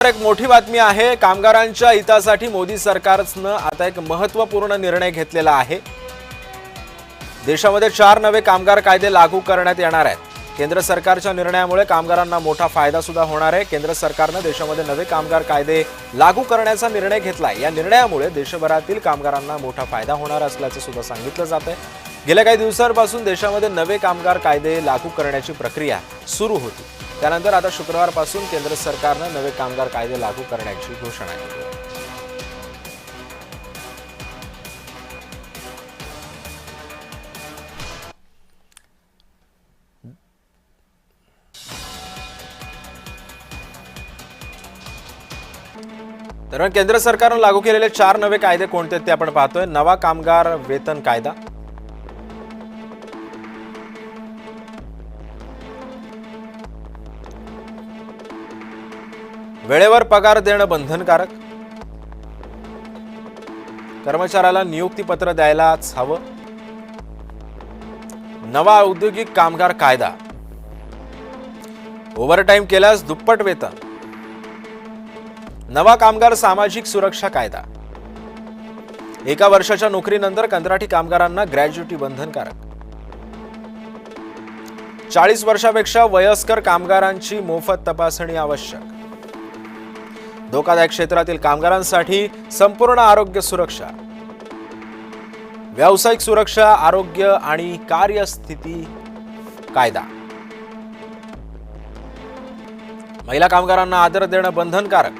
एक मोठी बातमी आहे। कामगारांच्या हितासाठी मोदी सरकारने आता एक महत्त्वपूर्ण निर्णय घेतलेला आहे। देशामध्ये 4 नवे कामगार कायदे लागू करण्यात येणार आहेत। केंद्र सरकारच्या निर्णयामुळे कामगारांना मोठा फायदा सुद्धा होणार आहे। केंद्र सरकारने देशामध्ये नवे कामगार कायदे लागू करण्याचा निर्णय घेतलाय। या निर्णयामुळे देशभरातील कामगारांना मोठा फायदा होणार असल्याचे सुद्धा सांगितलं जातंय। गेल्या काही दिवसांपासून देशामध्ये नवे कामगार कायदे लागू करण्याची प्रक्रिया सुरू होती। त्यानंतर आता शुक्रवारपासून केंद्र सरकारने नवे कामगार कायदे लागू करण्याची घोषणा केली आहे। दरम्यान केंद्र सरकारने लागू केलेले 4 नवे कायदे कोणते ते आपण पाहतोय। नवा कामगार वेतन कायदा, वेळेवर पगार देणं बंधनकारक, कर्मचाऱ्याला नियुक्ती पत्र द्यायलाच हवं, नवा औद्योगिक कामगार कायदा, ओव्हरटाइम केल्यास दुप्पट वेतन, नवा कामगार सामाजिक सुरक्षा कायदा, 1 वर्षाच्या नोकरीनंतर कंत्राटी कामगारांना ग्रॅज्युटी बंधनकारक, 40 वर्षापेक्षा वयस्कर कामगारांची मोफत तपासणी आवश्यक, धोकादायक क्षेत्रातील कामगारांसाठी संपूर्ण आरोग्य सुरक्षा, व्यावसायिक सुरक्षा, आरोग्य आणि कार्यस्थिती कायदा, महिला कामगारांना आदर देणं बंधनकारक,